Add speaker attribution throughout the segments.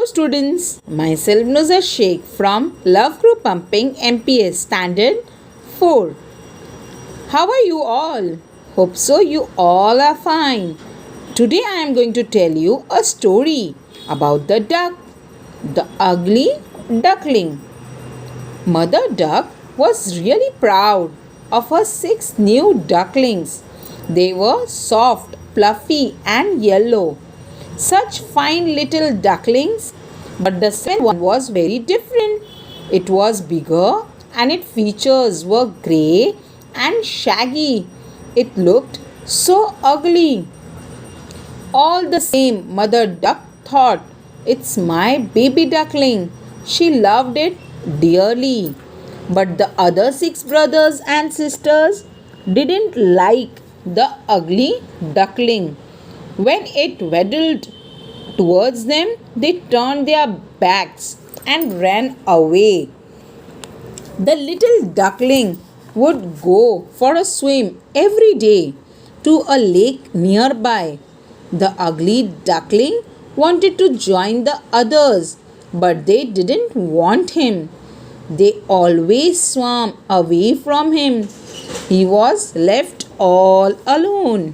Speaker 1: students, myself Nuzar Sheikh from Love Group Pumping MPS Standard 4. How are you all? Hope so you all are fine. Today I am going to tell you a story about the duck, the ugly duckling. Mother duck was really proud of her 6 new ducklings. They were soft, fluffy and yellow. Such fine little ducklings, but the 7th one was very different. It was bigger and its features were grey and shaggy. It looked so ugly. All the same, Mother Duck thought, "It's my baby duckling." She loved it dearly. But the other 6 brothers and sisters didn't like the ugly duckling. When it waddled towards them, they turned their backs and ran away. The little duckling would go for a swim every day to a lake nearby. The ugly duckling wanted to join the others, but they didn't want him. They always swam away from him. He was left all alone.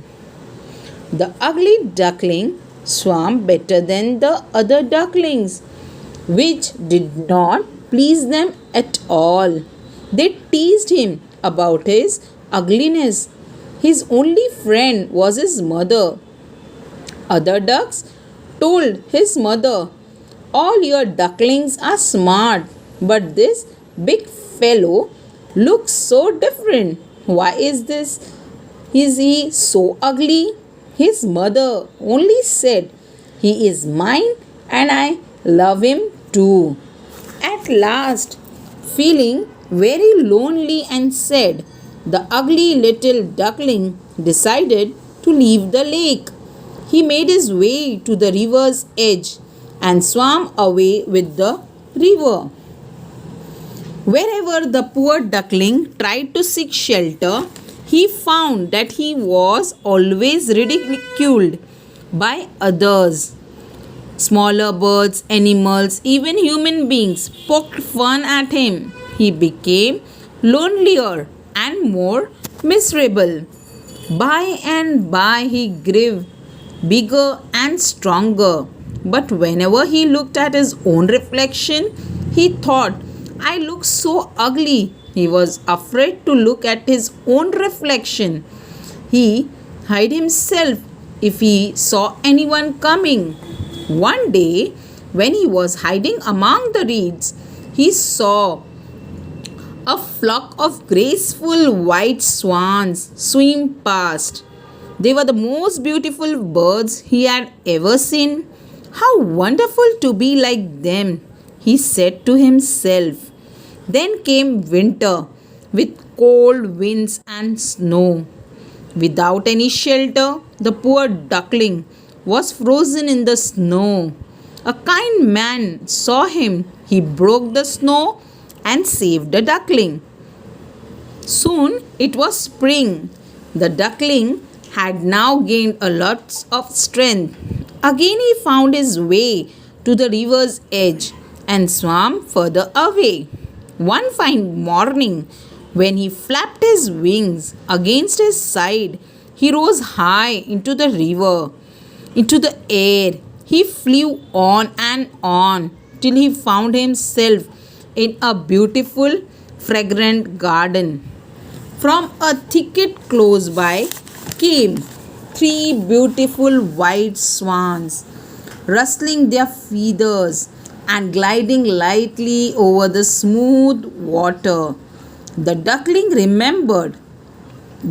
Speaker 1: The ugly duckling swam better than the other ducklings, which did not please them at all. They teased him about his ugliness. His only friend was his mother. Other ducks told his mother, "All your ducklings are smart, but this big fellow looks so different. Why is this? Is he so ugly?" His mother only said, "He is mine and I love him too." At last, feeling very lonely and sad, the ugly little duckling decided to leave the lake. He made his way to the river's edge and swam away with the river. Wherever the poor duckling tried to seek shelter, he found that he was always ridiculed by others. Smaller birds, animals, even human beings poked fun at him. He became lonelier and more miserable. By and by, he grew bigger and stronger. But whenever he looked at his own reflection, he thought, "I look so ugly." He was afraid to look at his own reflection. He hid himself if he saw anyone coming. One day, when he was hiding among the reeds, he saw a flock of graceful white swans swim past. They were the most beautiful birds he had ever seen. "How wonderful to be like them," he said to himself. Then came winter with cold winds and snow. Without any shelter, the poor duckling was frozen in the snow. A kind man saw him. He broke the snow and saved the duckling. Soon it was spring. The duckling had now gained a lot of strength. Again he found his way to the river's edge and swam further away. One fine morning, when he flapped his wings against his side, he rose high into the river, into the air. He flew on and on till he found himself in a beautiful, fragrant garden. From a thicket close by came 3 beautiful white swans, rustling their feathers and gliding lightly over the smooth water. The duckling remembered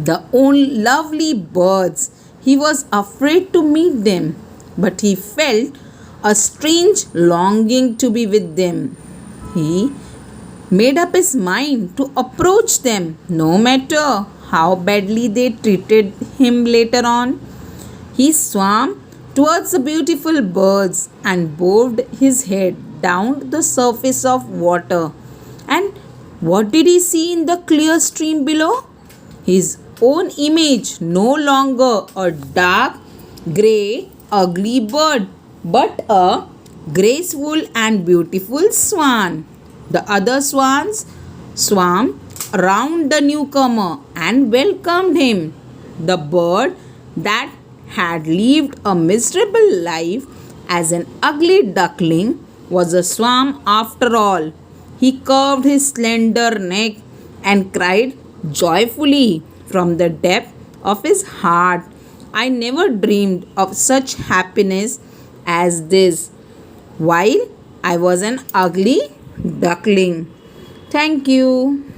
Speaker 1: the own lovely birds. He was afraid to meet them, but he felt a strange longing to be with them. He made up his mind to approach them, no matter how badly they treated him later on. He swam towards the beautiful birds and bowed his head down the surface of water. And what did he see in the clear stream below? His own image, no longer a dark, grey, ugly bird, but a graceful and beautiful swan. The other swans swam around the newcomer and welcomed him. The bird that had lived a miserable life as an ugly duckling was a swan after all. He curved his slender neck and cried joyfully from the depth of his heart. I never dreamed of such happiness as this while I was an ugly duckling. Thank you.